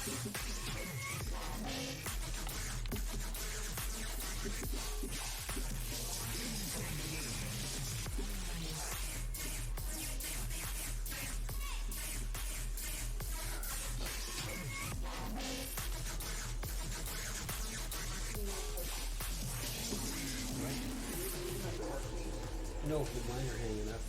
No, but mine are hanging up.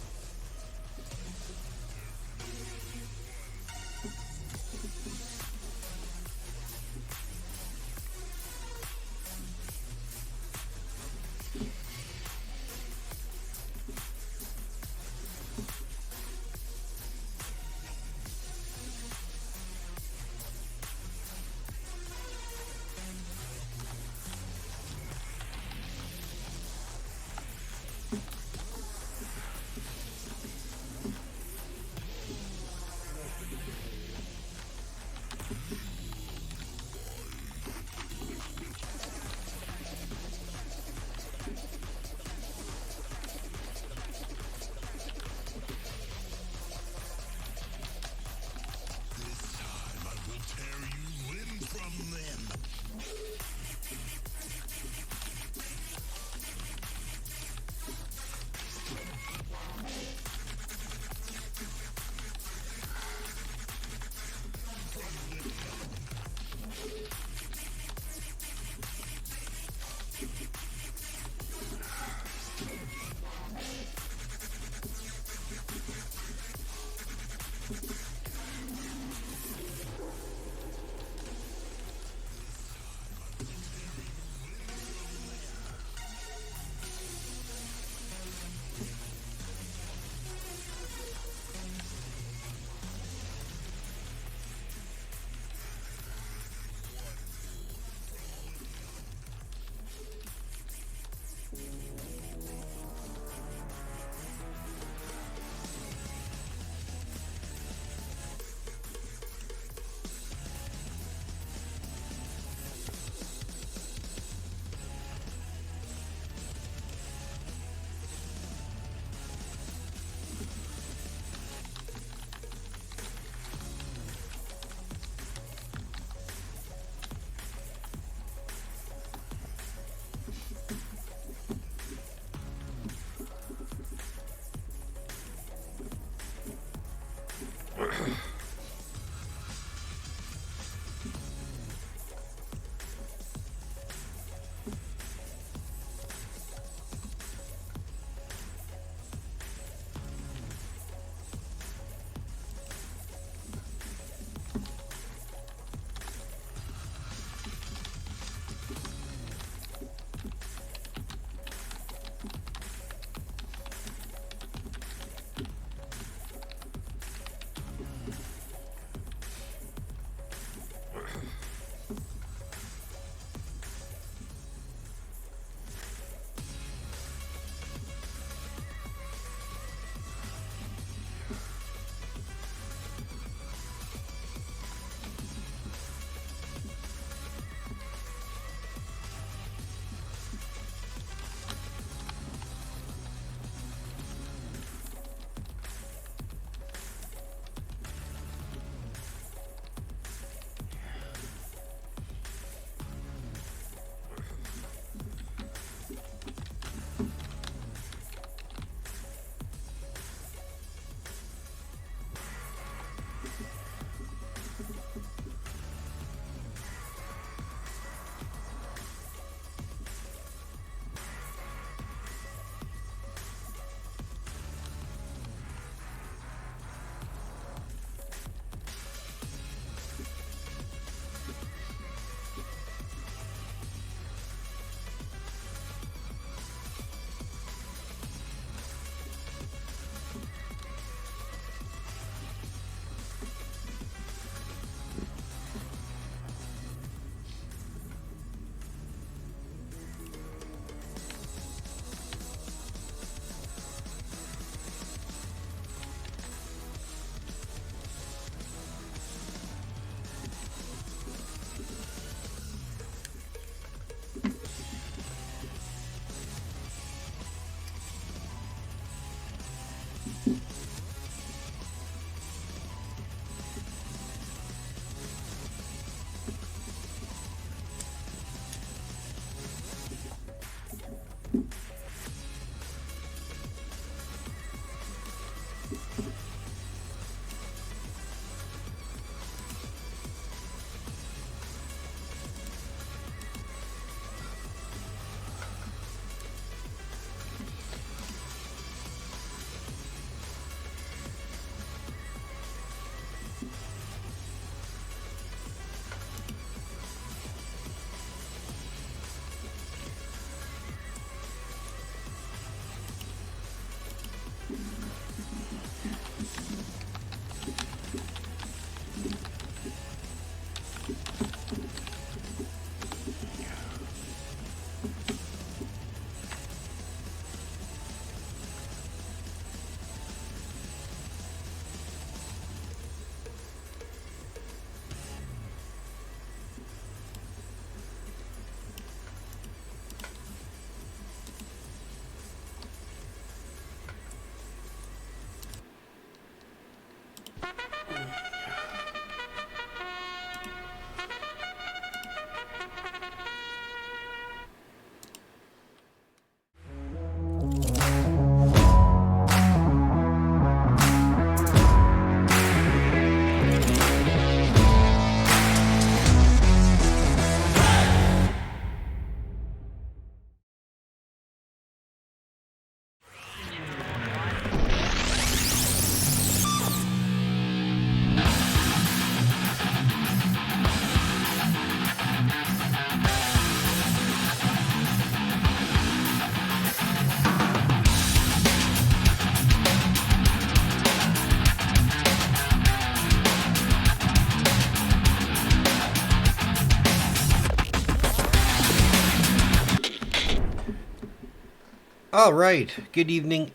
All right. Good evening,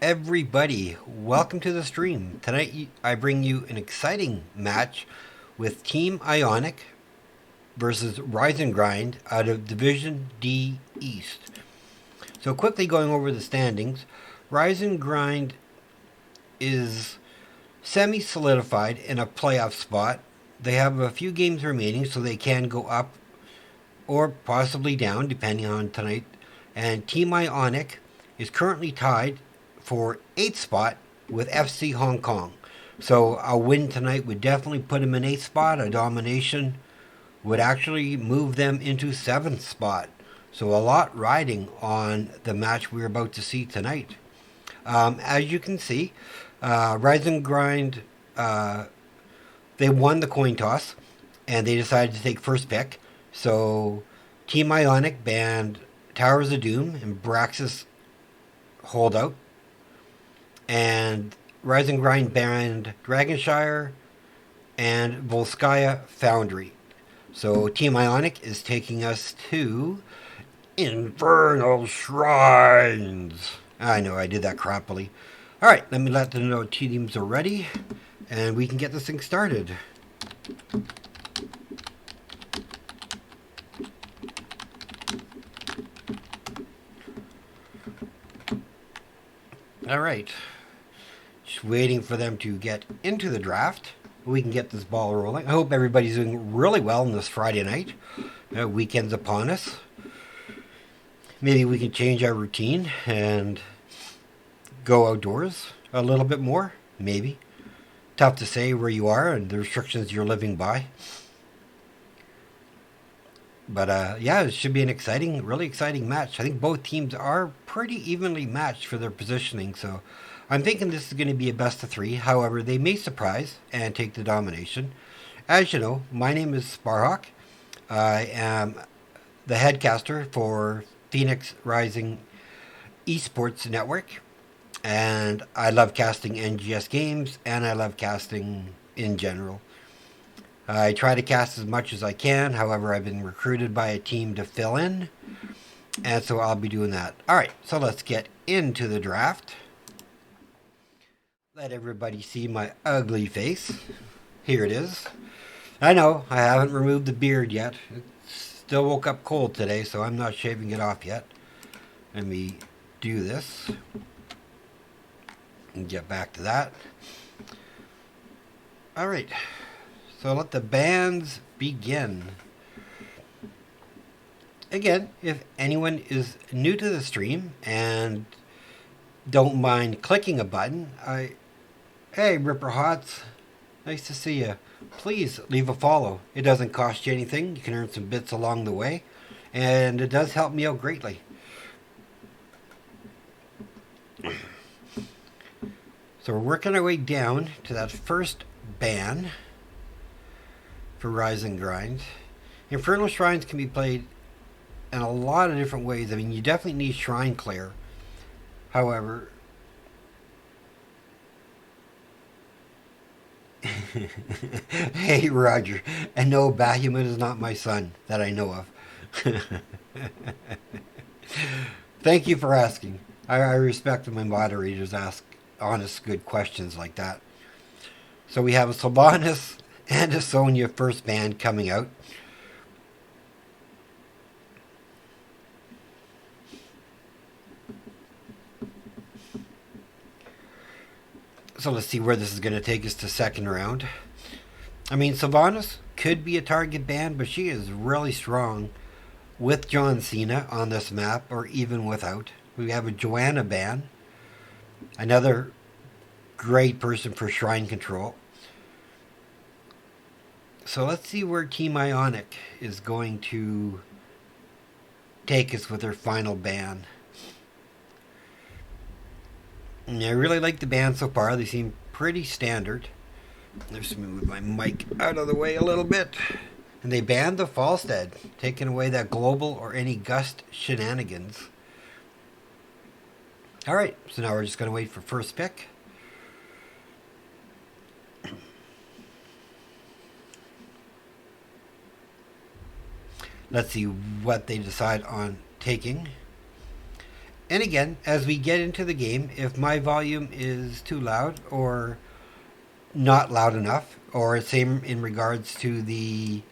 everybody. Welcome to the stream. Tonight, I bring you an exciting match with Team Ionic versus Rise and Grind out of Division D East. So, quickly going over the standings, Rise and Grind is semi solidified in a playoff spot. They have a few games remaining, so they can go up or possibly down, depending on tonight. And Team Ionic is currently tied for 8th spot with FC Hong Kong. So a win tonight would definitely put them in 8th spot. A domination would actually move them into 7th spot. So a lot riding on the match we're about to see tonight. As you can see, Rise and Grind, they won the coin toss and they decided to take first pick. So Team Ionic banned Towers of Doom and Braxis Holdout. And Rise and Grind banned Dragonshire and Volskaya Foundry. So Team Ionic is taking us to Infernal Shrines. I know, I did that crappily. Alright, let me let them know teams are ready, and we can get this thing started. Alright, just waiting for them to get into the draft. We can get this ball rolling. I hope everybody's doing really well on this Friday night. Weekend's upon us. Maybe we can change our routine and go outdoors a little bit more. Maybe. Tough to say where you are and the restrictions you're living by. But yeah, it should be an exciting, really exciting match. I think both teams are pretty evenly matched for their positioning, so I'm thinking this is going to be a best of 3. However, they may surprise and take the domination. As you know, my name is Sparhawk. I am the headcaster for Phoenix Rising Esports Network, and I love casting NGS games, and I love casting in general. I try to cast as much as I can. However, I've been recruited by a team to fill in, and so I'll be doing that. All right, so let's get into the draft. Let everybody see my ugly face. Here it is. I know, I haven't removed the beard yet. It still woke up cold today, so I'm not shaving it off yet. Let me do this and get back to that. All right. So let the bands begin. Again, if anyone is new to the stream and don't mind clicking a button, hey Ripper Hots, nice to see you. Please leave a follow. It doesn't cost you anything. You can earn some bits along the way, and it does help me out greatly. So we're working our way down to that first ban for Rise and Grind. Infernal Shrines can be played in a lot of different ways. I mean, you definitely need Shrine Clear. However, hey Roger, and no, Bahamut is not my son that I know of. Thank you for asking. I respect when my moderators ask honest, good questions like that. So we have a Sylvanas and a Sonya first band coming out. So let's see where this is going to take us to second round. I mean, Sylvanas could be a target band, but she is really strong with John Cena on this map, or even without. We have a Joanna band, another great person for shrine control. So let's see where Team Ionic is going to take us with their final ban. And I really like the band so far. They seem pretty standard. Let's move my mic out of the way a little bit. And they banned the Falstead, taking away that global or any gust shenanigans. Alright, so now we're just going to wait for first pick. Let's see what they decide on taking. And again, as we get into the game, if my volume is too loud or not loud enough, or same in regards to the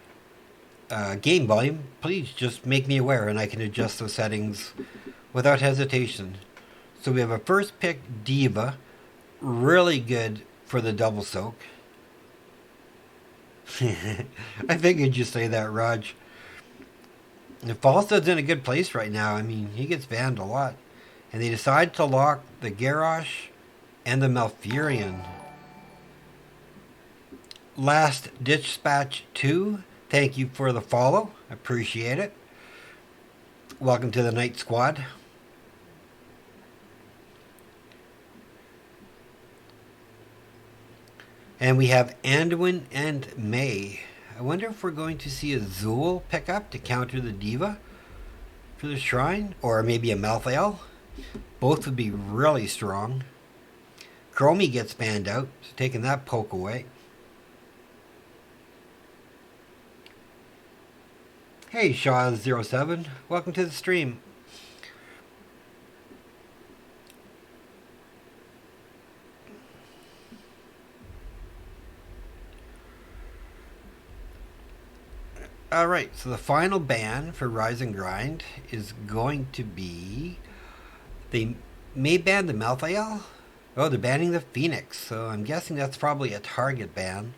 game volume, please just make me aware and I can adjust those settings without hesitation. So we have a first pick, Diva, really good for the double soak. I figured you'd say that, Raj. And Falsta's in a good place right now. I mean, he gets banned a lot. And they decide to lock the Garrosh and the Malfurion. Last Ditch Dispatch 2, thank you for the follow. Appreciate it. Welcome to the Night Squad. And we have Anduin and May. I wonder if we're going to see a Zool pick up to counter the Diva for the Shrine, or maybe a Malthael. Both would be really strong. Chromie gets banned out, so taking that poke away. Hey Shaw07, welcome to the stream. Alright, so the final ban for Rise and Grind is going to be... They may ban the Malthael. Oh, they're banning the Phoenix, so I'm guessing that's probably a target ban.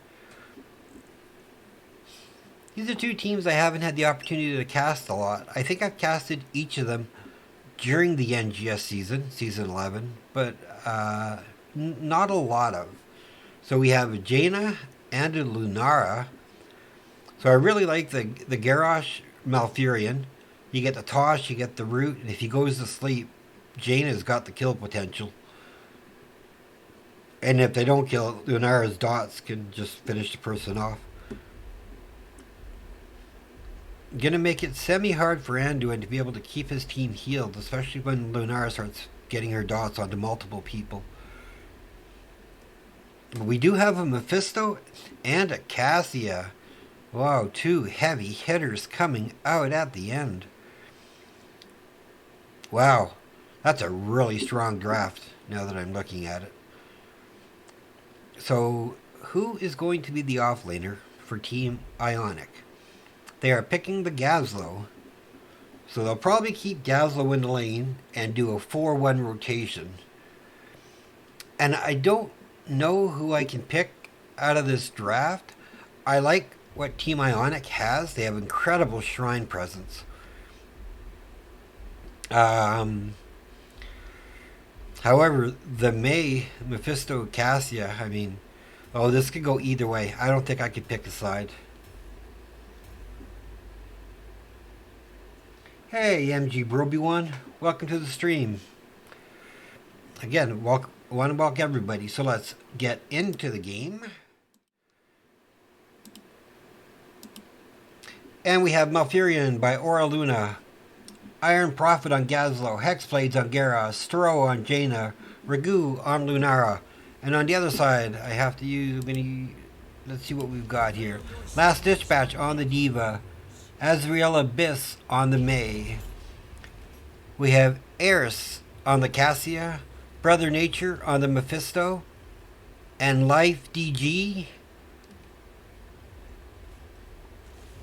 These are two teams I haven't had the opportunity to cast a lot. I think I've casted each of them during the NGS season, Season 11, but not a lot of. So we have a Jaina and a Lunara. So I really like the Garrosh Malfurion. You get the Tosh, you get the Root, and if he goes to sleep, Jaina's got the kill potential. And if they don't kill it, Lunara's dots can just finish the person off. Gonna make it semi-hard for Anduin to be able to keep his team healed, especially when Lunara starts getting her dots onto multiple people. We do have a Mephisto and a Cassia. Wow, two heavy hitters coming out at the end. Wow, that's a really strong draft now that I'm looking at it. So, who is going to be the offlaner for Team Ionic? They are picking the Gazlo. So they'll probably keep Gazlo in the lane and do a 4-1 rotation. And I don't know who I can pick out of this draft. I like what Team Ionic has. They have incredible shrine presence. However, the May, Mephisto, Cassia, I mean, oh, this could go either way. I don't think I could pick a side. Hey, MG Broby1, welcome to the stream. Again, want to welcome everybody. So let's get into the game. And we have Malfurion by Aura Luna, Iron Prophet on Gazlo, Hexblades on Gera, Stro on Jaina, Ragu on Lunara. And on the other side, I have to use let's see what we've got here. Last Dispatch on the Diva, Azrael Abyss on the May. We have Eris on the Cassia, Brother Nature on the Mephisto, and Life DG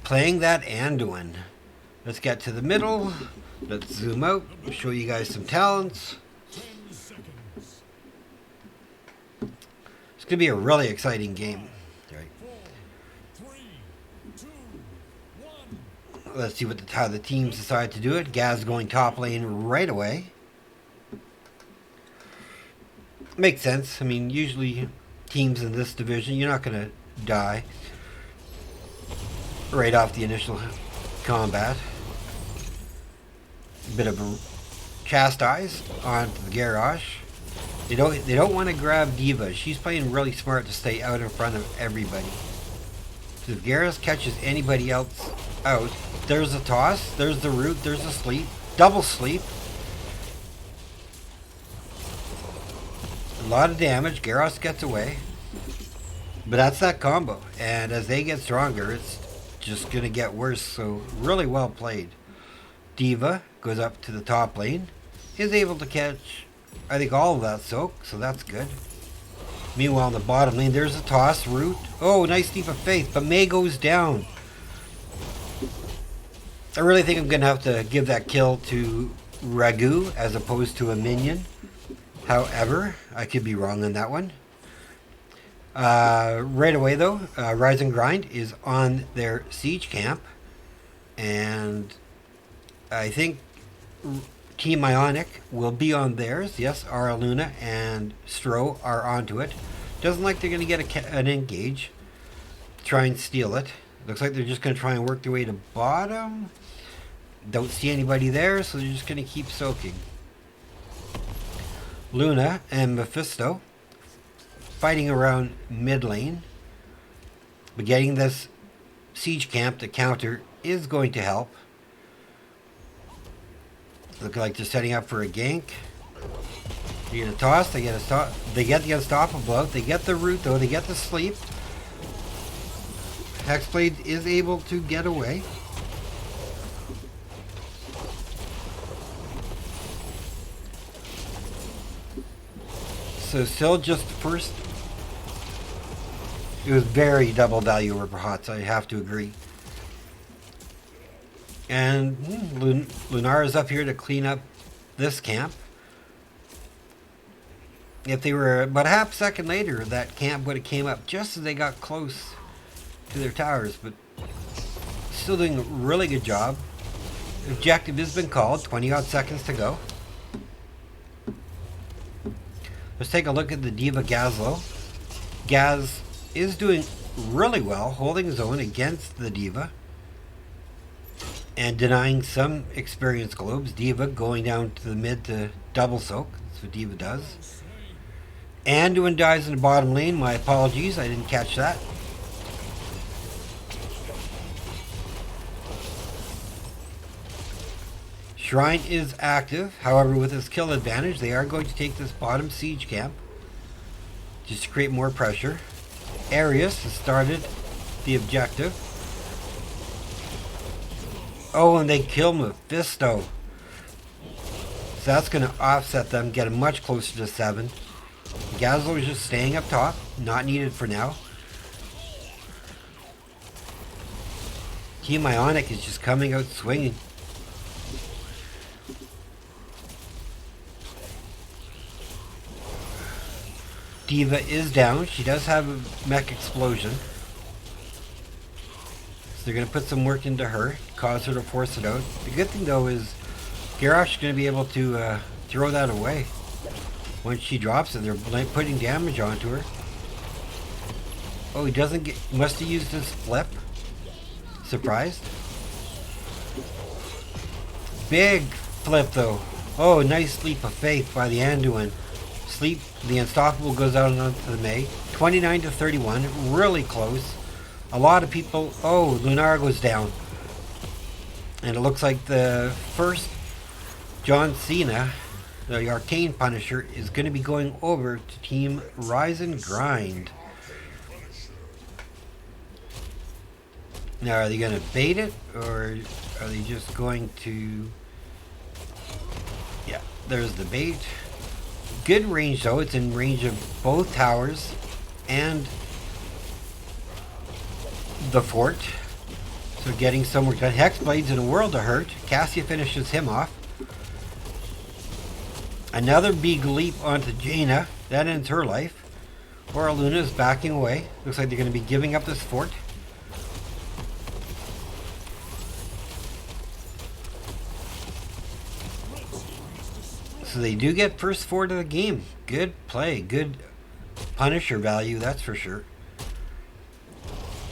playing that Anduin. Let's get to the middle. Let's zoom out, show you guys some talents. It's going to be a really exciting game. Let's see how the teams decide to do it. Gaz going top lane right away. Makes sense. I mean, usually teams in this division, you're not going to die right off the initial combat. A bit of a chastise onto the Garrosh. They don't want to grab Diva. She's playing really smart to stay out in front of everybody. So if Garrosh catches anybody else out, there's a toss, there's the root, there's a sleep, double sleep. A lot of damage. Garrosh gets away. But that's that combo. And as they get stronger, it's just going to get worse. So really well played. Diva goes up to the top lane. is able to catch, I think, all of that soak, so that's good. Meanwhile, in the bottom lane, there's a toss root. Oh, nice leap of faith, but May goes down. I really think I'm going to have to give that kill to Ragu as opposed to a minion. However, I could be wrong on that one. Right away, though, Rise and Grind is on their siege camp. And I think Team Ionic will be on theirs. Yes, Ara Luna and Stro are onto it. Doesn't like they're going to get an engage. Try and steal it. Looks like they're just going to try and work their way to bottom. Don't see anybody there, so they're just going to keep soaking. Luna and Mephisto fighting around mid lane. But getting this siege camp to counter is going to help. Look like they're setting up for a gank. They get a toss, they get the unstoppable out, they get the root though, they get the sleep. Hexblade is able to get away. So still just first. It was very double value over Hots, I have to agree. And Lunar is up here to clean up this camp. If they were about a half second later, that camp would have came up just as they got close to their towers, but still doing a really good job. Objective has been called, 20 odd seconds to go. Let's take a look at the Diva Gazlo. Gaz is doing really well, holding his own against the Diva and denying some experience globes. Diva going down to the mid to double soak. That's what Diva does. Anduin dies in the bottom lane. My apologies, I didn't catch that. Shrine is active. However, with his kill advantage, they are going to take this bottom siege camp just to create more pressure. Arius has started the objective. Oh, and they kill Mephisto. So that's going to offset them, get them much closer to 7. Gazlo is just staying up top. Not needed for now. Team Ionic is just coming out swinging. Diva is down. She does have a mech explosion. So they're going to put some work into her, cause her to force it out. The good thing though is Garrosh is going to be able to throw that away. Once she drops it, they're putting damage onto her. Oh, he doesn't get, must have used his flip. Surprised. Big flip though. Oh, nice leap of faith by the Anduin. Sleep, the unstoppable goes out onto the May. 29 to 31, really close. A lot of people, oh, Lunar goes down. And it looks like the first John Cena, the Arcane Punisher, is going to be going over to Team Rise and Grind. Now, are they going to bait it, or are they just going to... Yeah, there's the bait. Good range, though. It's in range of both towers and the fort. So getting some work done. Hexblade's in a world of hurt. Cassia finishes him off. Another big leap onto Jaina. That ends her life. Ora Luna is backing away. Looks like they're going to be giving up this fort. So they do get first fort of the game. Good play. Good Punisher value, that's for sure.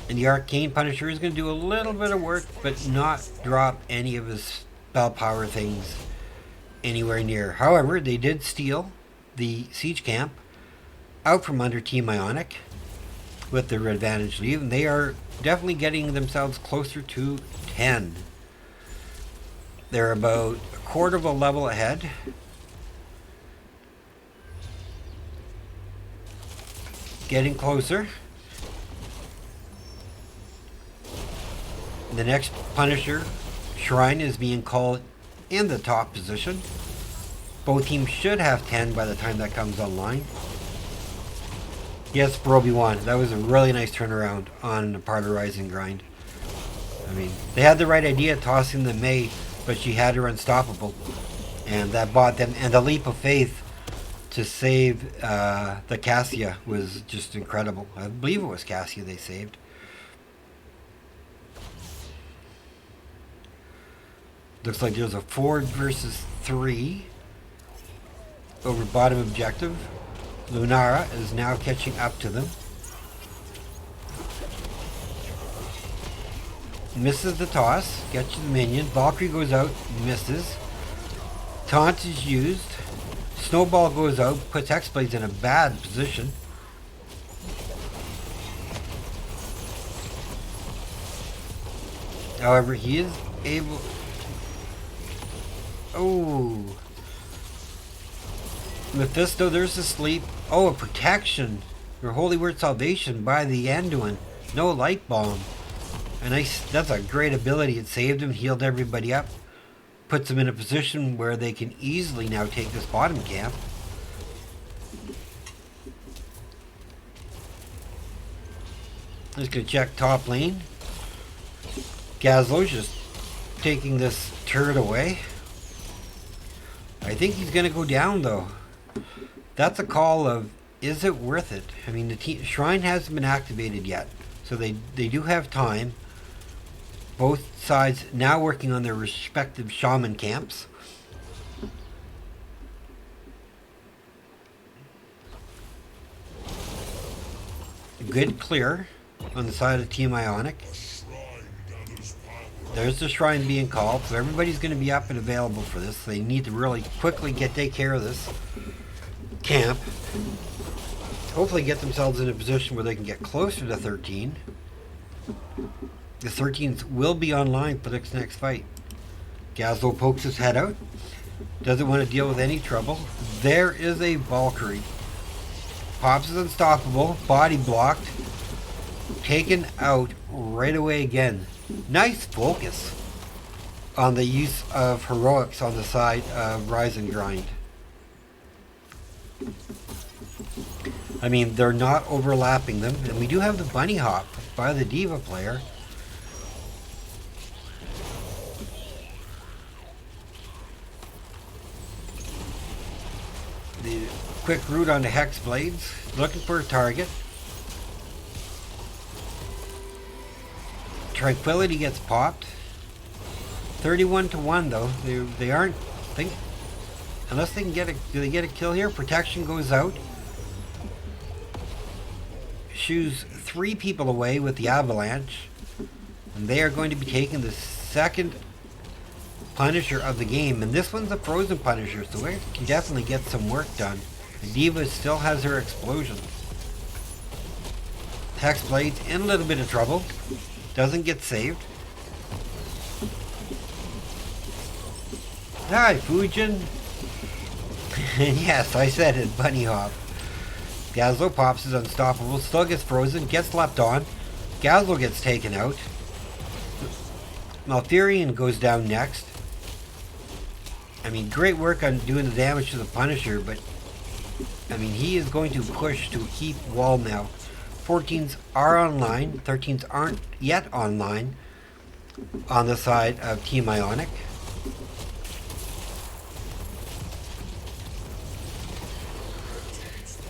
And the Arcane Punisher is going to do a little bit of work, but not drop any of his spell power things anywhere near. However, they did steal the siege camp out from under Team Ionic with their advantage lead, and they are definitely getting themselves closer to 10. They're about a quarter of a level ahead. Getting closer. The next Punisher Shrine is being called in the top position. Both teams should have 10 by the time that comes online. Yes, Broby won. That was a really nice turnaround on the part of Rise and Grind. I mean, they had the right idea tossing the May, but she had her unstoppable. And that bought them, and the leap of faith to save the Cassia was just incredible. I believe it was Cassia they saved. Looks like there's a 4 versus 3 over bottom objective. Lunara is now catching up to them. Misses the toss, gets the minion. Valkyrie goes out, misses. Taunt is used. Snowball goes out, puts Hexblades in a bad position. However, he is able... Oh. Mephisto, there's the sleep. Oh, a protection. Your Holy Word Salvation by the Anduin. No light bomb. A nice, that's a great ability. It saved him, healed everybody up. Puts them in a position where they can easily now take this bottom camp. Let's go check top lane. Gazlo's just taking this turret away. I think he's going to go down though. That's a call of, is it worth it? I mean, the shrine hasn't been activated yet, so they do have time. Both sides now working on their respective shaman camps. Good clear on the side of Team Ionic. There's the shrine being called, so everybody's going to be up and available for this. They need to really quickly take care of this camp. Hopefully get themselves in a position where they can get closer to 13. The 13s will be online for this next fight. Gazlo pokes his head out. Doesn't want to deal with any trouble. There is a Valkyrie. Pops is unstoppable. Body blocked. Taken out right away again. Nice focus on the use of heroics on the side of Rise and Grind. I mean, they're not overlapping them. And we do have the bunny hop by the Diva player. The quick route onto Hex Blades, looking for a target. Tranquility gets popped. 31-1 though. They aren't think unless they can get a do they get a kill here? Protection goes out. Shoos 3 people away with the avalanche. And they are going to be taking the second Punisher of the game, and this one's a frozen Punisher, so it can definitely get some work done. The Diva still has her explosion. Hexblade's in a little bit of trouble. Doesn't get saved. Hi, Fujin. Yes, I said it, bunny hop. Gazlo pops is unstoppable, still gets frozen, gets leapt on. Gazlo gets taken out. Malfurion goes down next. I mean, great work on doing the damage to the Punisher, but I mean, he is going to push to keep wall now. 14s are online, 13s aren't yet online on the side of Team Ionic.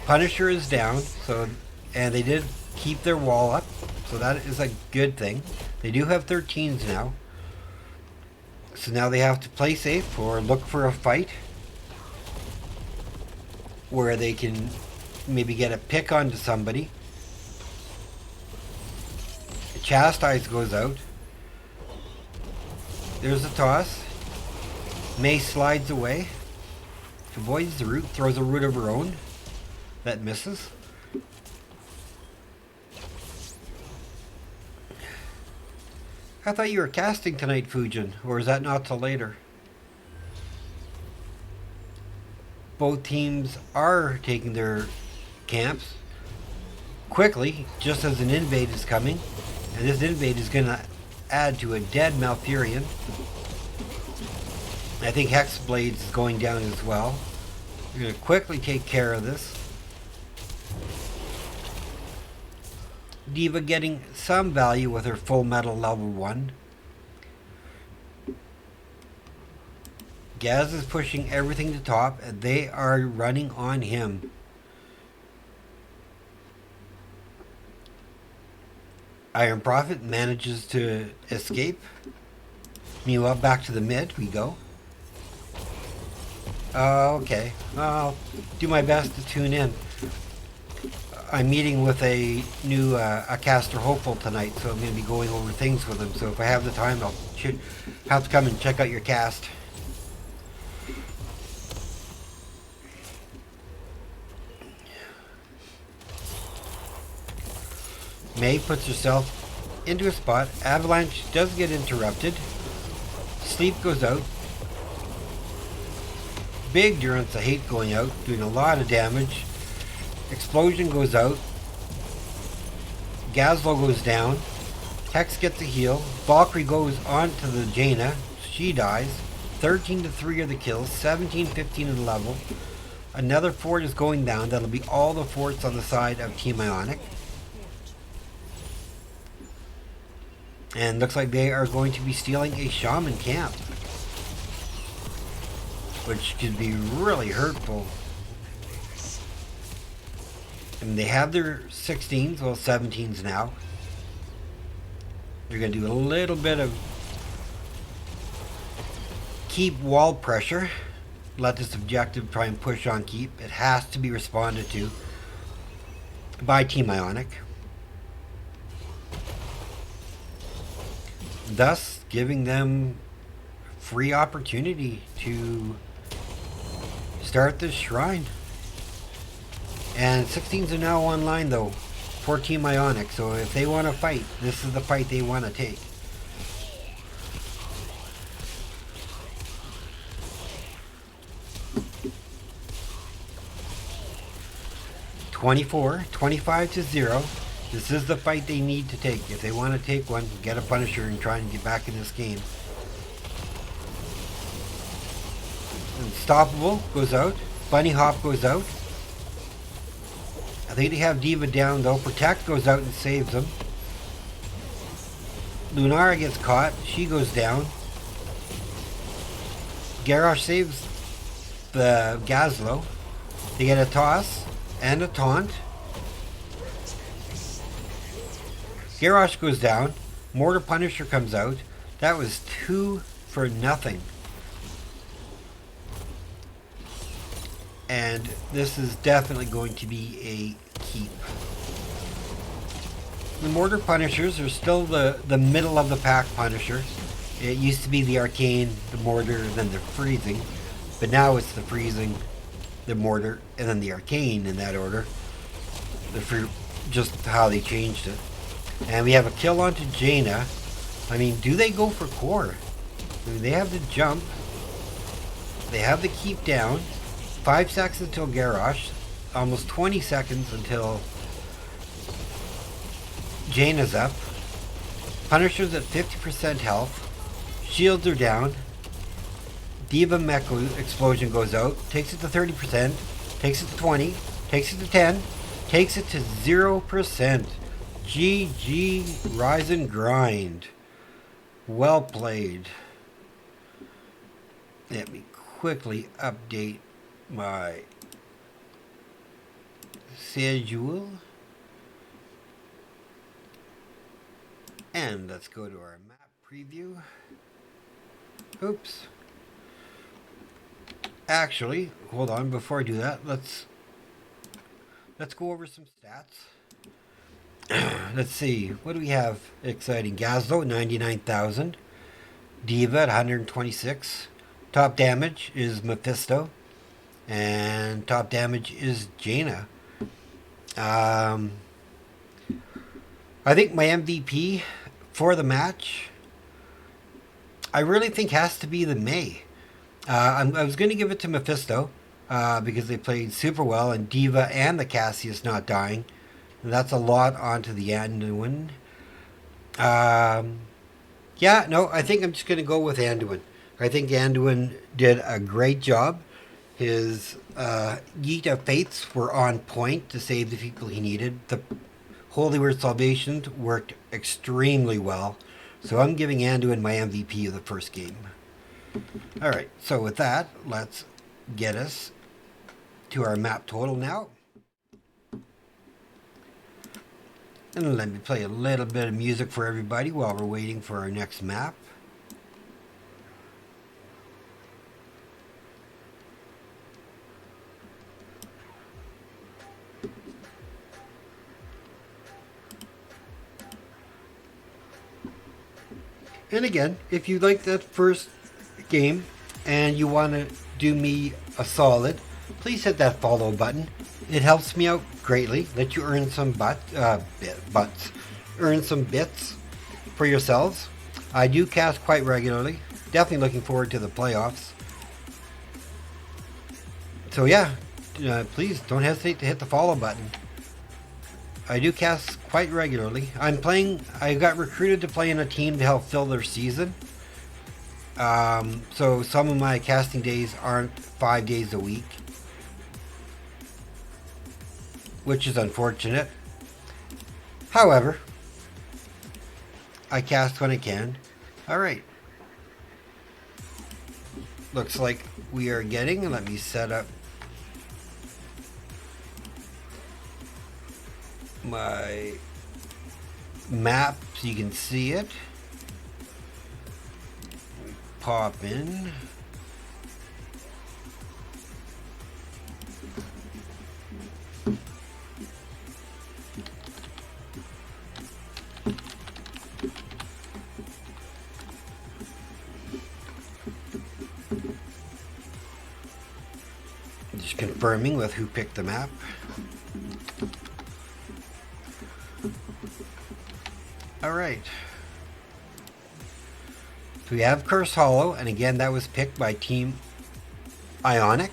Punisher is down, and they did keep their wall up, so that is a good thing. They do have 13s now. So now they have to play safe or look for a fight where they can maybe get a pick onto somebody. Chastise goes out. There's a toss. May slides away. Avoids the root, throws a root of her own. That misses. I thought you were casting tonight, Fujin, or is that not till later? Both teams are taking their camps quickly, just as an invade is coming. And this invade is going to add to a dead Malfurion. I think Hexblades is going down as well. We're going to quickly take care of this. D.Va getting some value with her full metal level 1. Gaz is pushing everything to top, and they are running on him. Iron Prophet manages to escape. Meanwhile, back to the mid we go. Okay. I'll do my best to tune in. I'm meeting with a new a caster hopeful tonight, so I'm going to be going over things with him. So if I have the time, I'll have to come and check out your cast. May puts herself into a spot. Avalanche does get interrupted. Sleep goes out. Big Durance of Hate going out, doing a lot of damage. Explosion goes out. Gazlo goes down. Hex gets a heal. Valkyrie goes on to the Jaina. She dies. 13 to 3 are the kills. 17, 15 in the level. Another fort is going down. That'll be all the forts on the side of Team Ionic. And looks like they are going to be stealing a shaman camp, which could be really hurtful. And they have their 16s, well 17s now. They're going to do a little bit of keep wall pressure. Let this objective try and push on keep. It has to be responded to by Team Ionic. Thus giving them free opportunity to start this shrine. And 16s are now online though for Team Ionic, so if they want to fight, this is the fight they want to take. $25 to 0. This is the fight they need to take. If they want to take one, get a Punisher and try and get back in this game. Unstoppable goes out. Bunny Hop goes out. I think they have D.Va down though. Protect goes out and saves them. Lunara gets caught. She goes down. Garrosh saves the Gazlo. They get a toss and a taunt. Garrosh goes down. Mortar Punisher comes out. That was 2 for nothing. And this is definitely going to be a keep. The Mortar Punishers are still the middle of the pack Punisher. It used to be the Arcane, the Mortar, then the Freezing. But now it's the Freezing, the Mortar, and then the Arcane in that order. Just how they changed it. And we have a kill onto Jaina. I mean, do they go for core? I mean, they have the jump. They have the keep down. 5 seconds until Garrosh. Almost 20 seconds until Jaina's up. Punisher's at 50% health. Shields are down. D.Va Mech Explosion goes out. Takes it to 30%. Takes it to 20. Takes it to 10. Takes it to 0%. GG, Rise and Grind. Well played. Let me quickly update my schedule. And let's go to our map preview. Oops. Actually, hold on, before I do that, let's go over some stats. Let's see, what do we have exciting? Gazlo, 99,000. D.Va at 126. Top damage is Mephisto. And top damage is Jaina. I think my MVP for the match, I really think has to be the May. I was going to give it to Mephisto because they played super well, and D.Va and the Cassius not dying. That's a lot onto the Anduin. Yeah, no, I think I'm just going to go with Anduin. I think Anduin did a great job. His Yeet of Faiths were on point to save the people he needed. The Holy Word Salvation worked extremely well. So I'm giving Anduin my MVP of the first game. Alright, so with that, let's get us to our map total now. And let me play a little bit of music for everybody while we're waiting for our next map. And again, if you like that first game and you want to do me a solid, please hit that follow button. It helps me out greatly. Let you earn some earn some bits for yourselves. I do cast quite regularly. Definitely looking forward to the playoffs. So yeah, please don't hesitate to hit the follow button. I do cast quite regularly. I got recruited to play in a team to help fill their season. So some of my casting days aren't 5 days a week, which is unfortunate. However, I cast when I can. Alright. Looks like we are getting, let me set up my map so you can see it. Pop in. Just confirming with who picked the map. Alright. So we have Curse Hollow, and again that was picked by Team Ionic.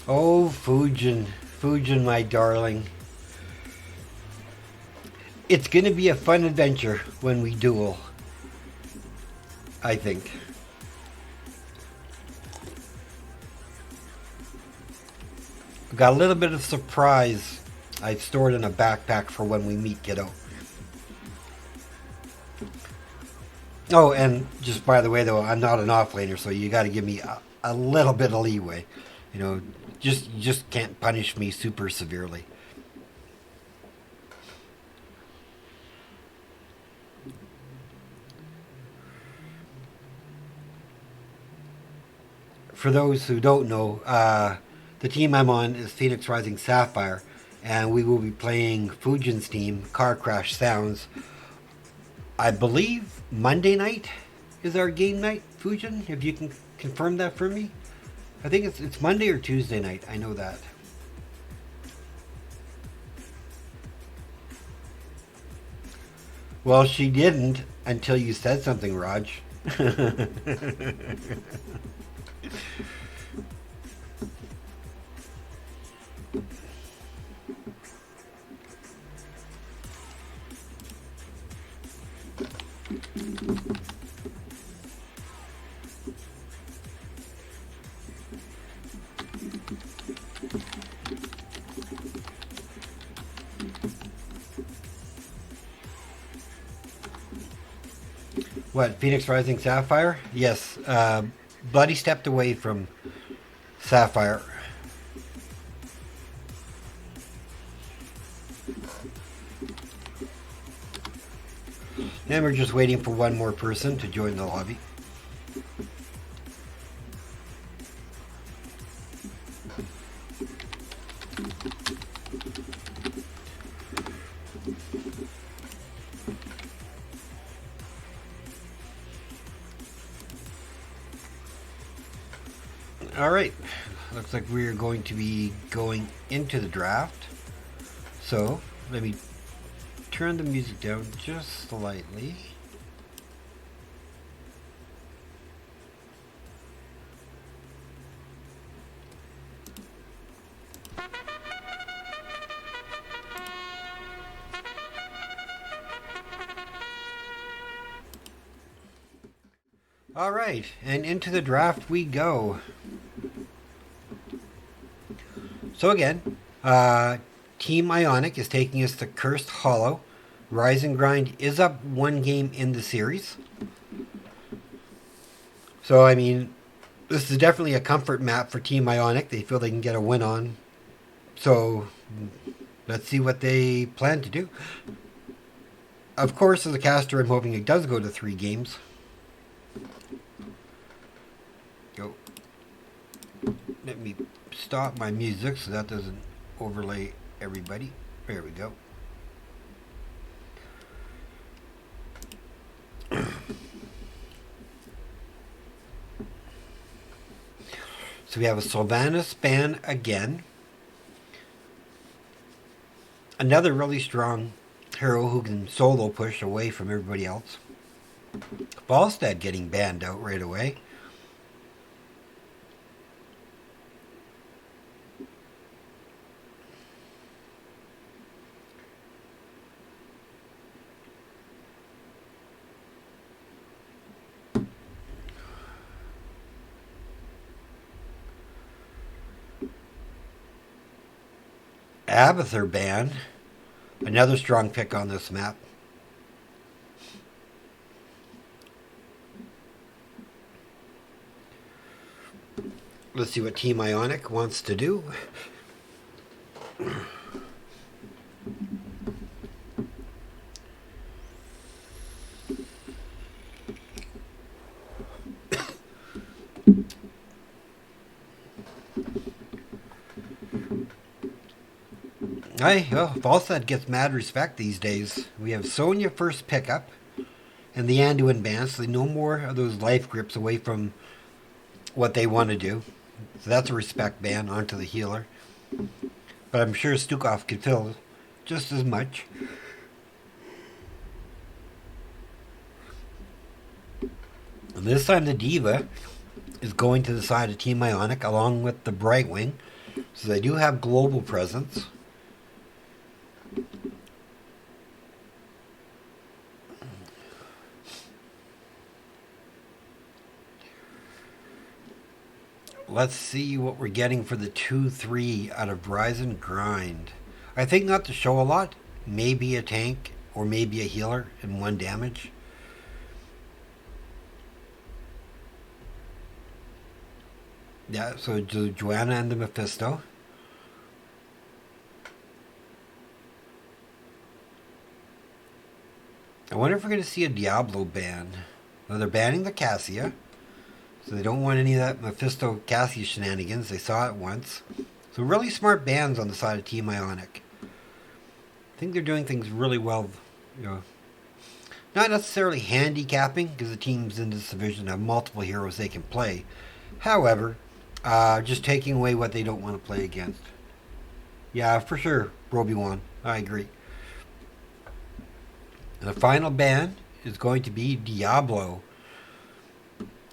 Oh, Fujin, my darling. It's going to be a fun adventure when we duel, I think. Got a little bit of surprise I've stored in a backpack for when we meet, kiddo. Oh, and just by the way, though, I'm not an offlaner, so you got to give me a little bit of leeway. You know, you just can't punish me super severely. For those who don't know, the team I'm on is Phoenix Rising Sapphire, and we will be playing Fujin's team, Car Crash Sounds. I believe Monday night is our game night, Fujin, if you can confirm that for me. I think it's Monday or Tuesday night, I know that. Well, she didn't until you said something, Raj. What, Phoenix Rising Sapphire? Yes, Bloody stepped away from Sapphire. And we're just waiting for one more person to join the lobby. Alright, looks like we're going to be going into the draft. So, let me turn the music down just slightly. All right, and into the draft we go. So again, Team Ionic is taking us to Cursed Hollow. Rise and Grind is up one game in the series. So, I mean, this is definitely a comfort map for Team Ionic. They feel they can get a win on. So, let's see what they plan to do. Of course, as a caster, I'm hoping it does go to 3 games. Go. Let me stop my music so that doesn't overlay everybody. There we go. So we have a Sylvanas ban again. Another really strong hero who can solo push away from everybody else. Falstad getting banned out right away. Abathur ban. Another strong pick on this map. Let's see what Team Ionic wants to do. Falstad gets mad respect these days. We have Sonya first pickup and the Anduin ban, so no more of those life grips away from what they want to do. So that's a respect ban onto the healer. But I'm sure Stukov could fill just as much. And this time the Diva is going to the side of Team Ionic along with the Brightwing. So they do have global presence. Let's see what we're getting for the 2-3 out of Rise and Grind. I think not to show a lot. Maybe a tank or maybe a healer and 1 damage. Yeah, so Joanna and the Mephisto. I wonder if we're going to see a Diablo ban. Well, they're banning the Cassia. So they don't want any of that Mephisto Cassia shenanigans. They saw it once. So really smart bans on the side of Team Ionic. I think they're doing things really well. You know, not necessarily handicapping, because the teams in this division have multiple heroes they can play. However, just taking away what they don't want to play against. Yeah, for sure, Roby-Wan. I agree. And the final ban is going to be Diablo.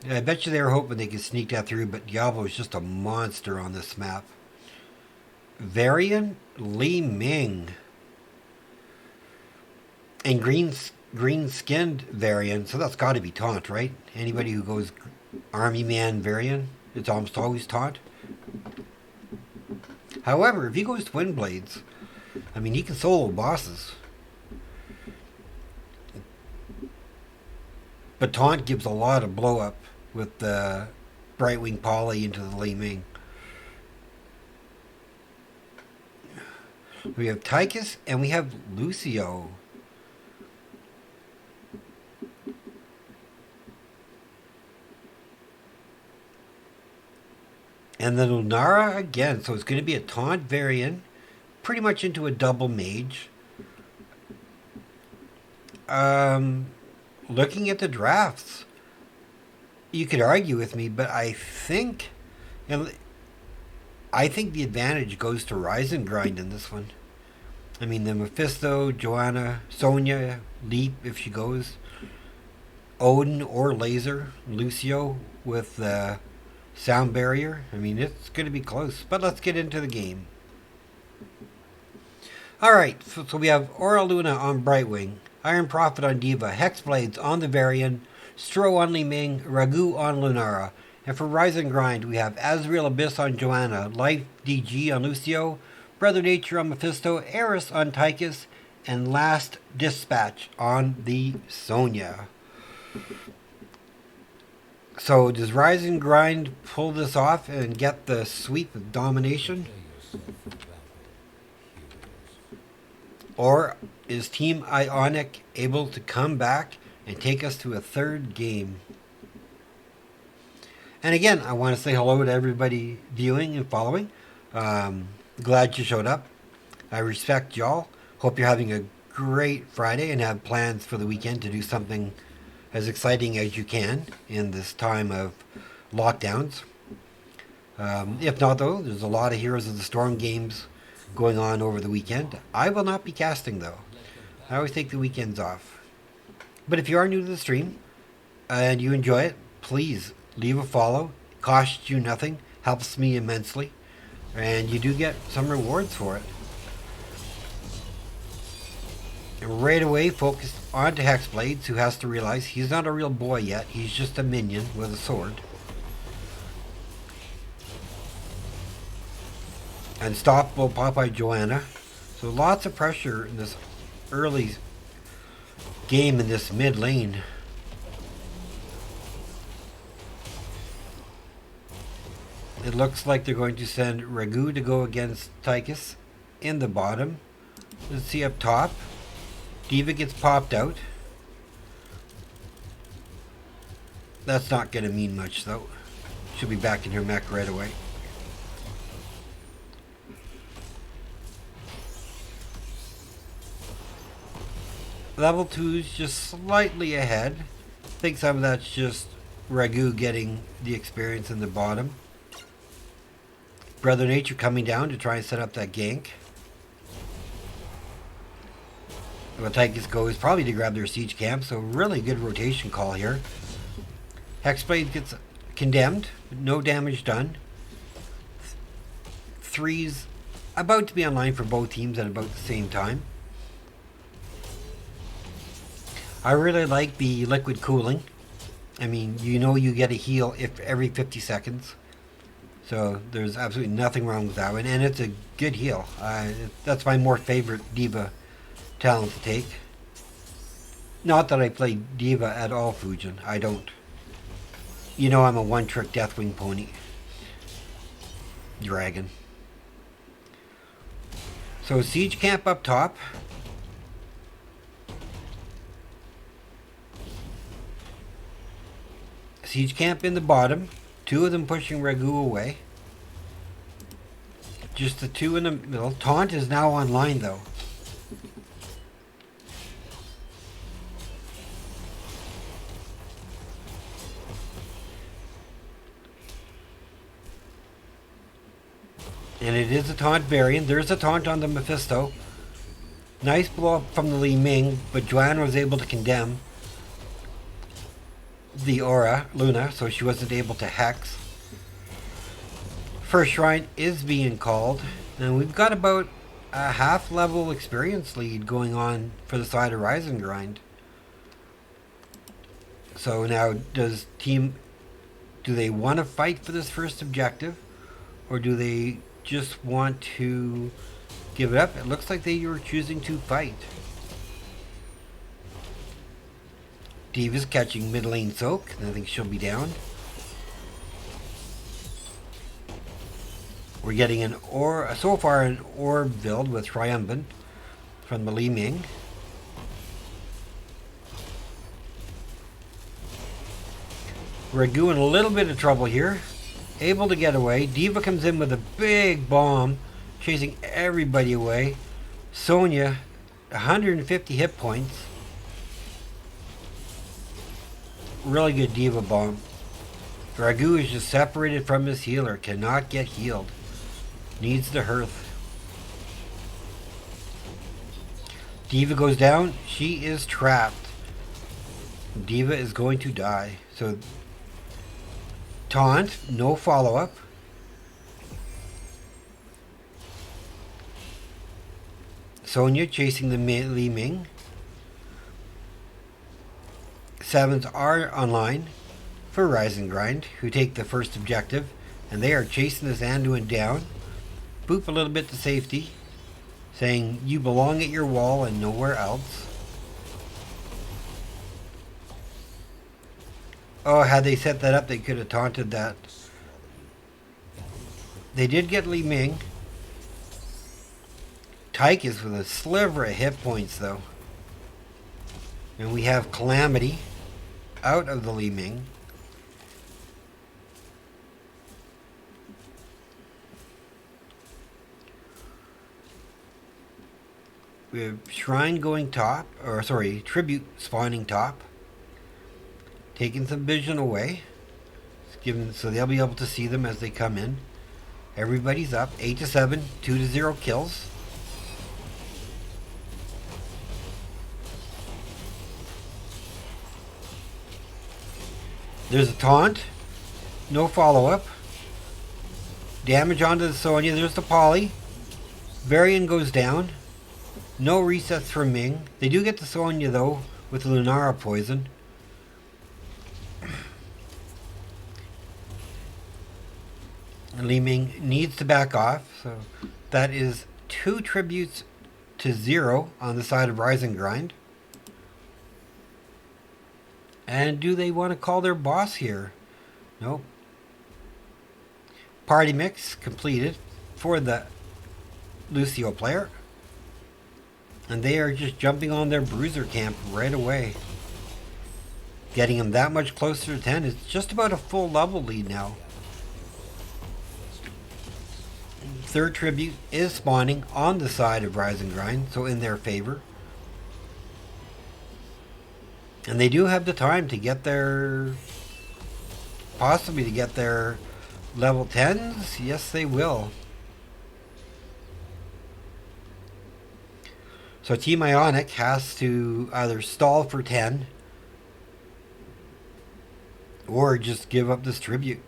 I bet you they were hoping they could sneak that through, but Diablo is just a monster on this map. Varian, Li Ming. And green-skinned Varian, so that's got to be taunt, right? Anybody who goes Army Man Varian, it's almost always taunt. However, if he goes Twin Blades, I mean, he can solo bosses. But taunt gives a lot of blow up with the Brightwing Poly into the Li Ming. We have Tychus and we have Lucio. And then Lunara again, so it's going to be a taunt variant, pretty much into a double mage. Looking at the drafts, you could argue with me, but I think the advantage goes to Rise and Grind in this one. I mean, the Mephisto, Joanna, Sonya, Leap if she goes, Odin or Laser, Lucio with the sound barrier. I mean, it's going to be close, but let's get into the game. Alright, so we have Aura Luna on Brightwing, Iron Prophet on Diva, Hexblades on the Varian, Stro on Li Ming, Ragu on Lunara. And for Rise and Grind, we have Azrael Abyss on Joanna, Life DG on Lucio, Brother Nature on Mephisto, Eris on Tychus, and Last Dispatch on the Sonya. So does Rise and Grind pull this off and get the sweep of domination? Or is Team Ionic able to come back and take us to a third game? And again, I want to say hello to everybody viewing and following. Glad you showed up. I respect y'all. Hope you're having a great Friday and have plans for the weekend to do something as exciting as you can in this time of lockdowns. If not, though, there's a lot of Heroes of the Storm games going on over the weekend. I will not be casting, though. I always take the weekends off. But if you are new to the stream and you enjoy it, please leave a follow. It costs you nothing, helps me immensely, and you do get some rewards for it. And right away, focus on to Hexblades, who has to realize he's not a real boy yet. He's just a minion with a sword. Unstoppable Popeye Joanna. So lots of pressure in this early game in this mid lane. It looks like they're going to send Ragu to go against Tychus in the bottom. Let's see up top. D.Va gets popped out. That's not going to mean much, though. She'll be back in her mech right away. Level 2's just slightly ahead. I think some of that's just Ragu getting the experience in the bottom. Brother Nature coming down to try and set up that gank. Well, Tychus goes probably to grab their siege camp, so really good rotation call here. Hexblade gets condemned, no damage done. 3's about to be online for both teams at about the same time. I really like the liquid cooling. I mean, you know you get a heal every 50 seconds. So there's absolutely nothing wrong with that one. And it's a good heal. That's my more favorite D.Va talent to take. Not that I play D.Va at all, Fujin. I don't. You know I'm a one-trick Deathwing pony. Dragon. So siege camp up top. Siege camp in the bottom. Two of them pushing Ragu away. Just the two in the middle. Taunt is now online, though. And it is a taunt variant. There's a taunt on the Mephisto. Nice blow up from the Li Ming, but Joanna was able to condemn the aura, Luna, so she wasn't able to hex. First shrine is being called, and we've got about a half level experience lead going on for the side of Rise and Grind. So now do they want to fight for this first objective, or do they just want to give it up? It looks like they were choosing to fight. D.Va's catching mid lane soak, and I think she'll be down. We're getting so far an orb build with Triumphant from the Li Ming. Ragu in a little bit of trouble here. Able to get away. D.Va comes in with a big bomb, chasing everybody away. Sonya, 150 hit points. Really good D.Va bomb. Ragu is just separated from his healer. Cannot get healed. Needs the hearth. D.Va goes down. She is trapped. D.Va is going to die. So taunt, no follow-up. Sonya chasing the Li Ming. Sevens are online for Rise and Grind, who take the first objective, and they are chasing this Anduin down. Boop a little bit to safety, saying you belong at your wall and nowhere else. Oh, had they set that up, they could have taunted that. They did get Li Ming. Tyke is with a sliver of hit points, though. And we have Calamity out of the Li Ming. We have Shrine going top, or sorry, Tribute spawning top. Taking some vision away. So they'll be able to see them as they come in. Everybody's up. 8-7, 2-0 kills. There's a taunt. No follow-up. Damage onto the Sonya. There's the Poly. Varian goes down. No resets for Ming. They do get the Sonya, though, with the Lunara poison. And Li Ming needs to back off. So that is 2 tributes to 0 on the side of Rise and Grind. And do they want to call their boss here? Nope. Party mix completed for the Lucio player. And they are just jumping on their bruiser camp right away. Getting him that much closer to 10. It's just about a full level lead now. Third tribute is spawning on the side of Rise and Grind, so in their favor. And they do have the time to get their... possibly to get their level 10s. Yes, they will. So Team Ionic has to either stall for 10 or just give up this tribute.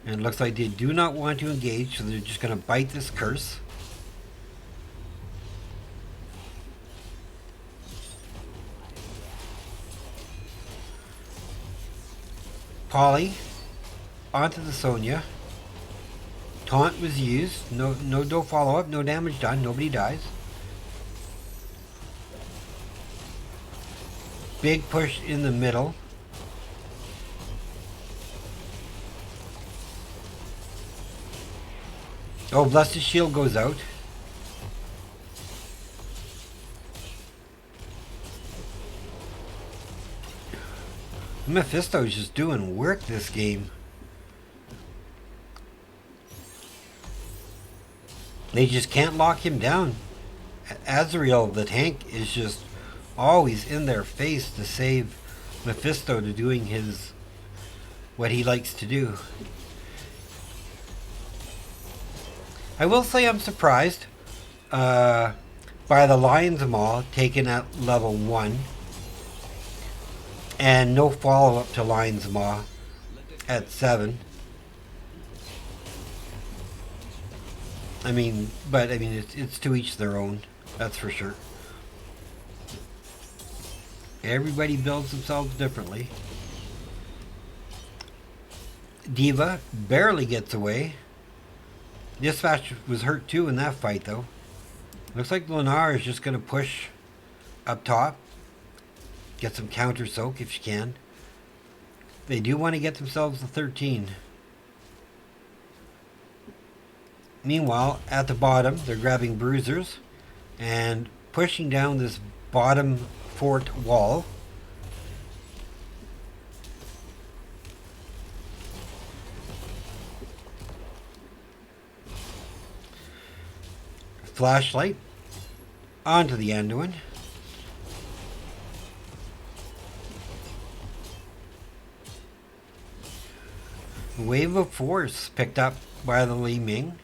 And it looks like they do not want to engage, so they're just going to bite this curse. Poly onto the Sonya. Taunt was used. No follow-up, no damage done. Nobody dies. Big push in the middle. Oh, Blessed Shield goes out. Mephisto's just doing work this game. They just can't lock him down. Azrael, the tank, is just always in their face to save Mephisto to doing his... what he likes to do. I will say I'm surprised by the Lion's Maw taken at level 1 and no follow-up to Lion's Maw at 7. I mean, it's to each their own, that's for sure. Everybody builds themselves differently. Diva barely gets away. Dispatch was hurt too in that fight, though. Looks like Lunar is just going to push up top. Get some counter soak if she can. They do want to get themselves to 13. Meanwhile, at the bottom, they're grabbing bruisers and pushing down this bottom fort wall. Flashlight onto the Anduin. Wave of Force picked up by the Li Ming.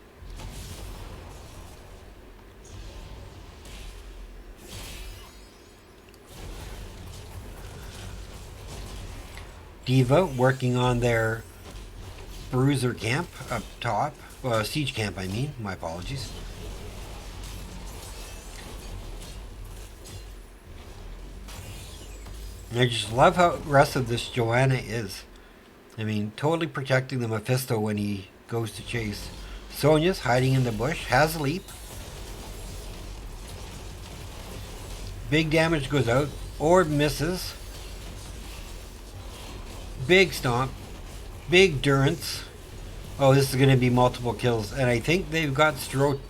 Diva working on their bruiser camp up top. Siege camp, I mean. My apologies. And I just love how aggressive this Joanna is. I mean, totally protecting the Mephisto when he goes to chase. Sonya's hiding in the bush, has a leap. Big damage goes out. Orb misses. Big stomp. Big durance. Oh, this is going to be multiple kills. And I think they've got Stro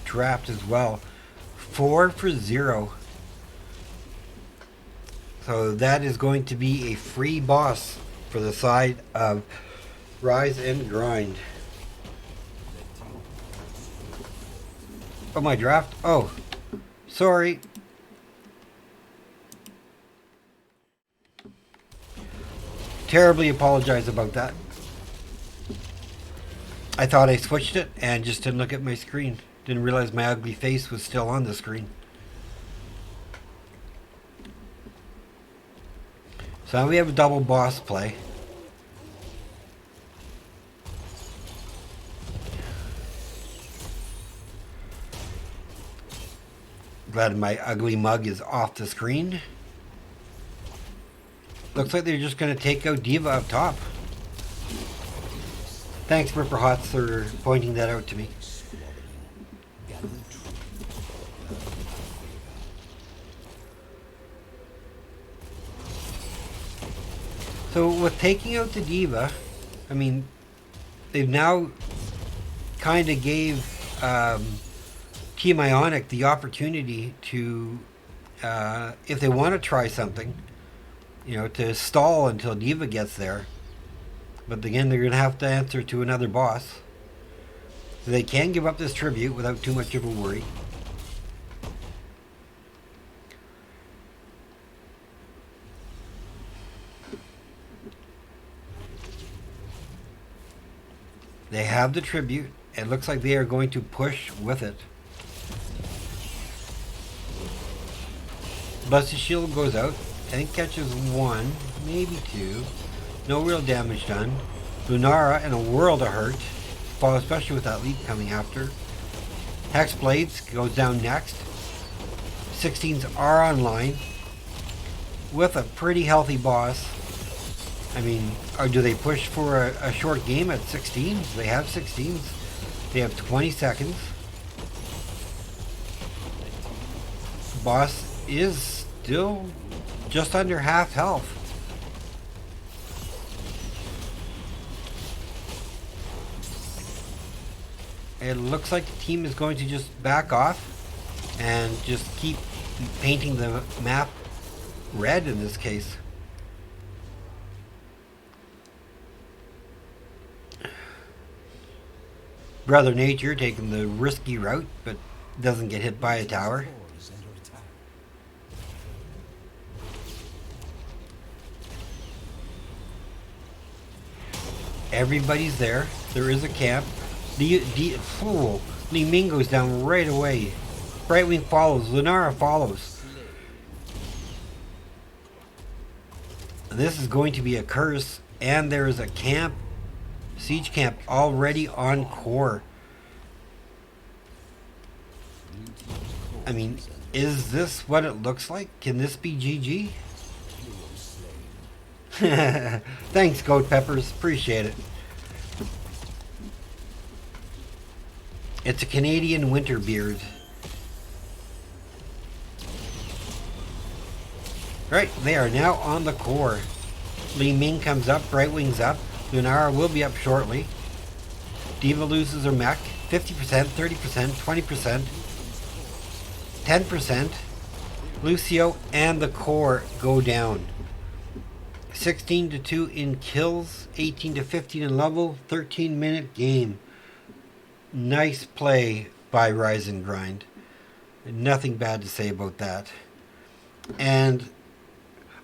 trapped as well. 4 for 0. So that is going to be a free boss for the side of Rise and Grind. Oh, my draft? Oh, sorry. Terribly apologize about that. I thought I switched it and just didn't look at my screen. Didn't realize my ugly face was still on the screen. So now we have a double boss play. Glad my ugly mug is off the screen. Looks like they're just going to take out Diva up top. Thanks, Ripper Hots, for pointing that out to me. So with taking out the Diva, I mean, they've now kind of gave Team Ionic the opportunity to, if they want to try something, you know, to stall until Diva gets there. But again, they're going to have to answer to another boss. So they can give up this tribute without too much of a worry. They have the tribute. It looks like they are going to push with it. Blessed Shield goes out. I think catches 1, maybe 2. No real damage done. Lunara in a world of hurt. Fall, especially with that leap coming after. Hex Blades goes down next. 16s are online. With a pretty healthy boss. I mean, or do they push for a short game at 16s? They have 16s. They have 20 seconds. Boss is still just under half health. It looks like the team is going to just back off and just keep painting the map red in this case. Brother Nature taking the risky route, but doesn't get hit by a tower. Everybody's there. There is a camp. Li Ming goes down right away. Brightwing follows. Lunara follows. This is going to be a curse, and there is a camp, siege camp, already on core. I mean, is this what it looks like? Can this be GG? Thanks, Goat Peppers. Appreciate it. It's a Canadian winter beard. Right, they are now on the core. Li Ming comes up, Brightwing's up. Lunara will be up shortly. Diva loses her mech. 50%, 30%, 20%, 10%. Lucio and the core go down. 16 to 2 in kills, 18 to 15 in level, 13-minute game. Nice play by Rise and Grind. Nothing bad to say about that. And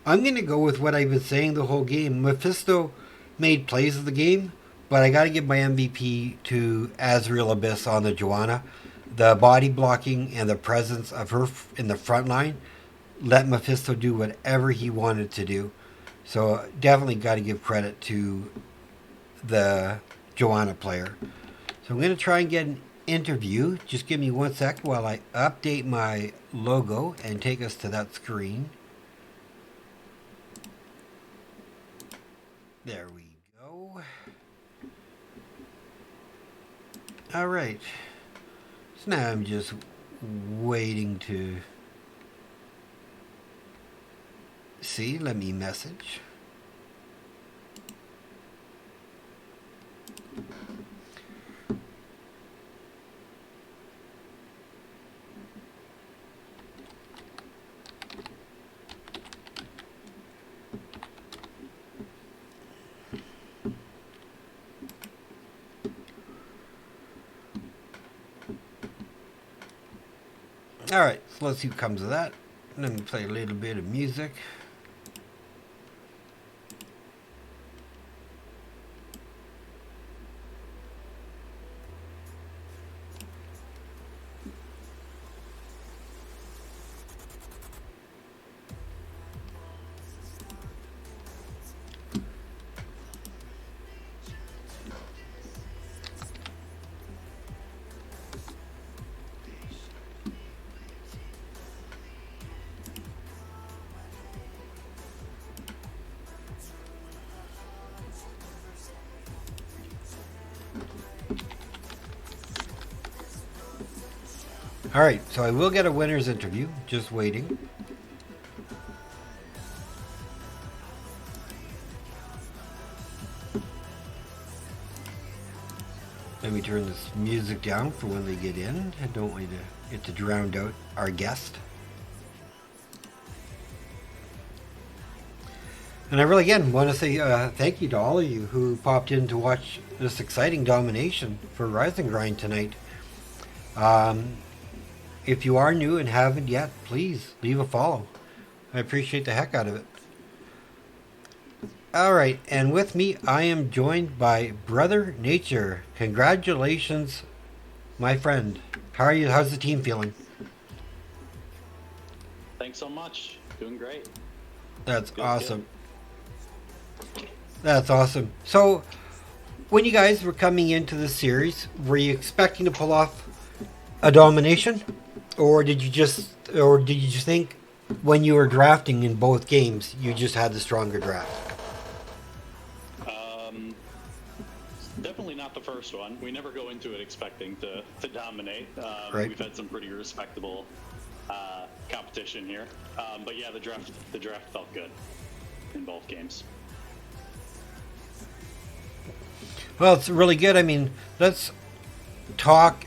I'm going to go with what I've been saying the whole game. Mephisto made plays of the game, but I got to give my MVP to Azrael Abyss on the Joanna. The body blocking and the presence of her in the front line let Mephisto do whatever he wanted to do. So definitely got to give credit to the Joanna player. So I'm going to try and get an interview. Just give me 1 sec while I update my logo and take us to that screen. There we go. All right. So now I'm just waiting to see. Let me message. All right, so let's see what comes of that. Let me play a little bit of music. All right, so I will get a winner's interview. Just waiting. Let me turn this music down for when they get in. I don't want it to drown out our guest. And I really, again, want to say thank you to all of you who popped in to watch this exciting domination for Rise and Grind tonight. If you are new and haven't yet, please leave a follow. I appreciate the heck out of it. All right, and with me, I am joined by Brother Nature. Congratulations, my friend. How are you? How's the team feeling? Thanks so much. Doing great. That's awesome. That's awesome. So, when you guys were coming into the series, were you expecting to pull off a domination, or did you just think when you were drafting in both games, you just had the stronger draft? Definitely not the first one. We never go into it expecting to dominate. Right. We've had some pretty respectable competition here, but yeah, the draft felt good in both games. Well, it's really good. I mean, let's talk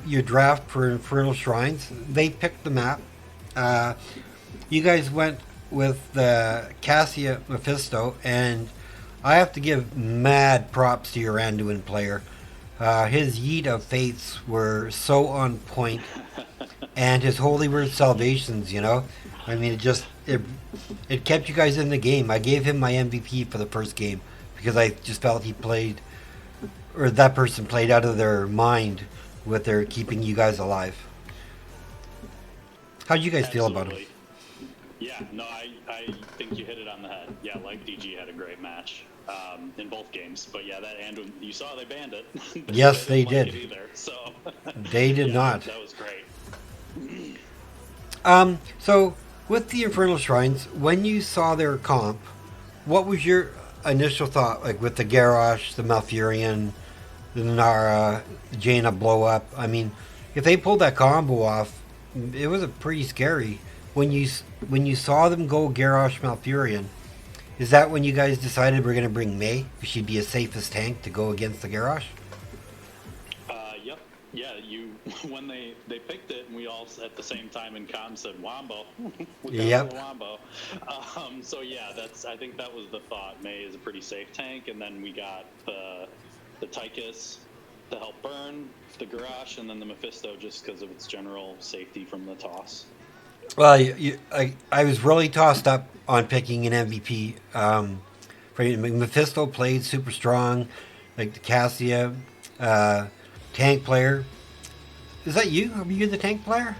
your draft for Infernal Shrines. They picked the map. You guys went with the Cassia Mephisto, and I have to give mad props to your Anduin player. His Yeet of Fates were so on point, and his Holy Word Salvations, I mean, it kept you guys in the game. I gave him my MVP for the first game because I just felt that person played out of their mind with their keeping you guys alive. How do you guys feel about him? Yeah, no, I think you hit it on the head. Yeah, like DG had a great match in both games. But yeah, that Anduin, you saw they banned it. Yes, they did. Like it either, so. They did not. That was great. So, with the Infernal Shrines, when you saw their comp, what was your initial thought? Like with the Garrosh, the Malfurion, the Nara, Jaina blow up. I mean, if they pulled that combo off, it was a pretty scary. When you saw them go Garrosh Malfurion, is that when you guys decided we're going to bring May? Because she'd be a safest tank to go against the Garrosh? Yep. Yeah, when they picked it, and we all at the same time in comm said Wombo. Yep. Wombo. So yeah, I think that was the thought. May is a pretty safe tank, and then we got the Tychus to help burn, the Garrosh, and then the Mephisto just because of its general safety from the toss. Well, I was really tossed up on picking an MVP. Mephisto played super strong, like the Cassia tank player. Is that you? Are you the tank player?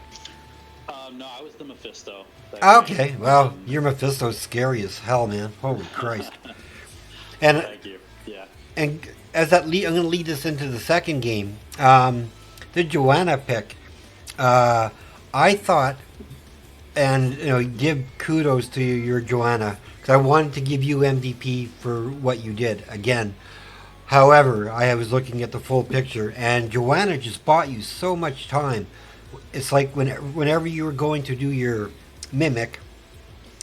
No, I was the Mephisto. Okay, well, your Mephisto's scary as hell, man. Holy Christ! And thank you. Yeah. And I'm going to lead this into the second game. The Joanna pick. I thought and give kudos to your Joanna, because I wanted to give you MVP for what you did again. However, I was looking at the full picture, and Joanna just bought you so much time. It's like whenever you were going to do your mimic,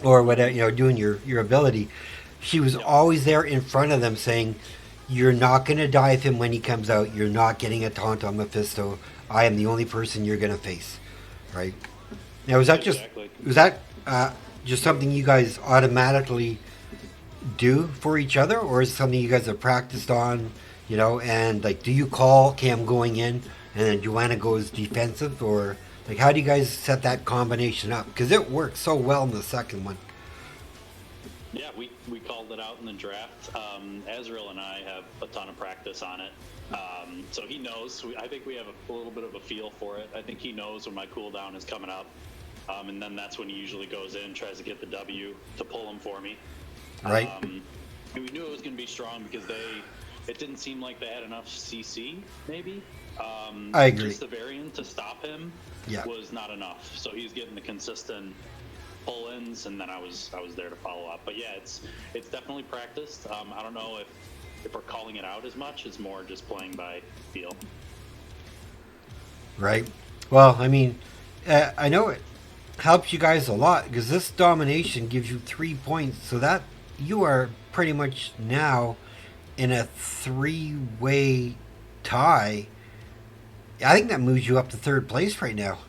or whatever, doing your ability, she was Yep. always there in front of them saying, "You're not going to dive him when he comes out. You're not getting a taunt on Mephisto. I am the only person you're going to face." Right? Now, Exactly. was that just something you guys automatically do for each other, or is it something you guys have practiced on? And like, do you call, "Okay, I'm going in," and then Joanna goes defensive, or like, how do you guys set that combination up? Because it worked so well in the second one. Yeah, we called it out in the draft. Azrael and I have a ton of practice on it. So he knows. I think we have a little bit of a feel for it. I think he knows when my cooldown is coming up. And then that's when he usually goes in, tries to get the W to pull him for me. Right. And we knew it was going to be strong because it didn't seem like they had enough CC, maybe. I agree. Just the variant to stop him Yeah. was not enough. So he's getting the consistent pull-ins, and then I was there to follow up. But yeah, it's definitely practiced. I don't know if we're calling it out as much. It's more just playing by feel. Right. Well, I mean, I know it helps you guys a lot, because this domination gives you 3 points, so that you are pretty much now in a three-way tie. I think that moves you up to third place right now,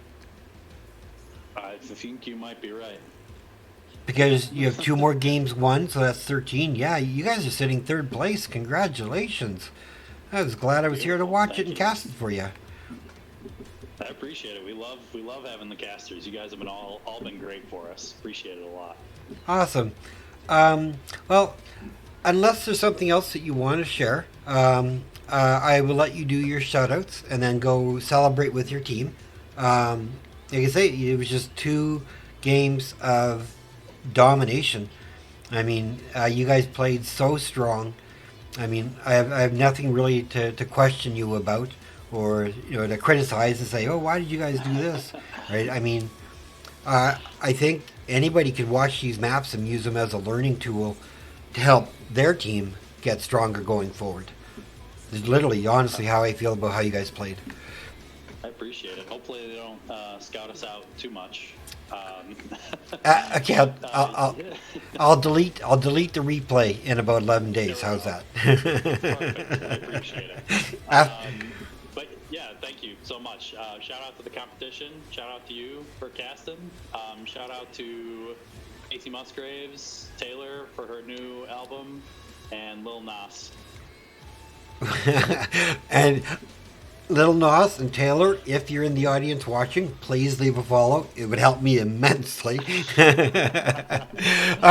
I think you might be right. because you have two more games won, so that's 13. Yeah, you guys are sitting third place. Congratulations. I was glad I was here to Beautiful. watch Thank it and you. cast it for you. I appreciate it. We love having the casters. You guys have been all been great for us. Appreciate it a lot. Awesome. Well, unless there's something else that you want to share, I will let you do your shoutouts and then go celebrate with your team. Like I say, it was just 2 games of domination. I mean, you guys played so strong. I mean, I have nothing really to question you about, or to criticize and say, "Oh, why did you guys do this?" Right? I mean, I think anybody could watch these maps and use them as a learning tool to help their team get stronger going forward. It's literally, honestly, how I feel about how you guys played. I appreciate it. Hopefully they don't scout us out too much. Okay, I'll delete the replay in about 11 days. How's that? Perfect. I appreciate it. But yeah, thank you so much. Shout out to the competition. Shout out to you for casting. Shout out to AC Musgraves, Taylor for her new album, and Lil Nas. And Little Nos and Taylor, if you're in the audience watching, please leave a follow. It would help me immensely. All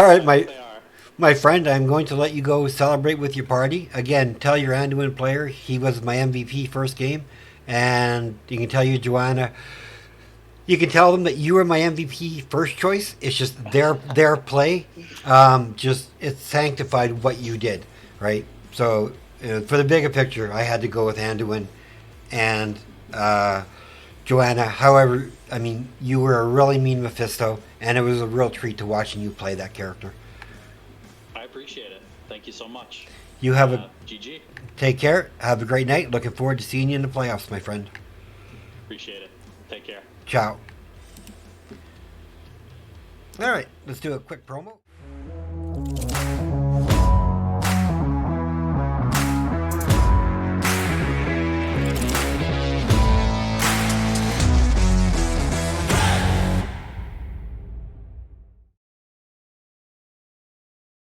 right, They are. my friend, I'm going to let you go celebrate with your party. Again, tell your Anduin player he was my MVP first game, and you can tell your Joanna. You can tell them that you were my MVP first choice. It's just their play. Just it sanctified what you did, right? So for the bigger picture, I had to go with Anduin and Joanna. However, I mean, you were a really mean Mephisto, and it was a real treat to watching you play that character. I appreciate it. Thank you so much. You have a GG. take care. Have a great night. Looking forward to seeing you in the playoffs, my friend. Appreciate it. Take care. Ciao. All right, let's do a quick promo.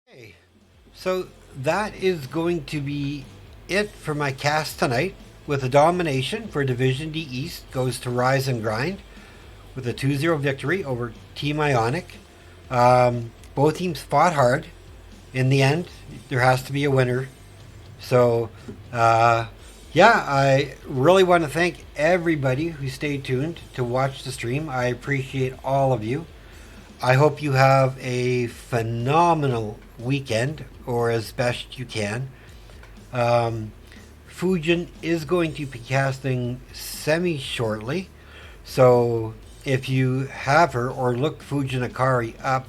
Okay, so that is going to be it for my cast tonight. With a domination for Division D East goes to Rise and Grind with a 2-0 victory over Team Ionic. Both teams fought hard. In the end, there has to be a winner. So, yeah, I really want to thank everybody who stayed tuned to watch the stream. I appreciate all of you. I hope you have a phenomenal weekend, or as best you can. Fujin is going to be casting semi shortly, so if you have her, or look Fujinakari up,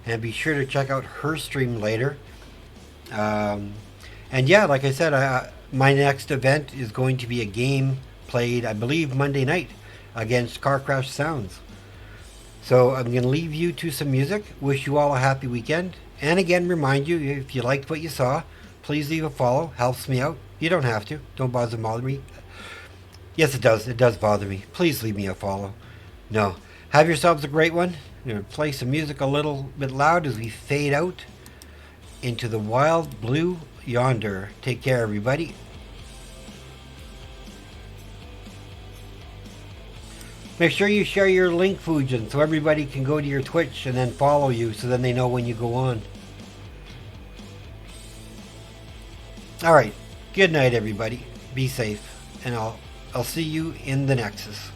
and be sure to check out her stream later. And yeah, like I said, my next event is going to be a game played, I believe, Monday night against Car Crash Sounds. So I'm going to leave you to some music. Wish you all a happy weekend. And again, remind you, if you liked what you saw, please leave a follow. Helps me out. You don't have to. Don't bother me. Yes, it does. It does bother me. Please leave me a follow. No. Have yourselves a great one. I'm going to play some music a little bit loud as we fade out into the wild blue yonder. Take care, everybody. Make sure you share your link, Fujin, so everybody can go to your Twitch and then follow you, so then they know when you go on. All right. Good night, everybody. Be safe, and I'll see you in the Nexus.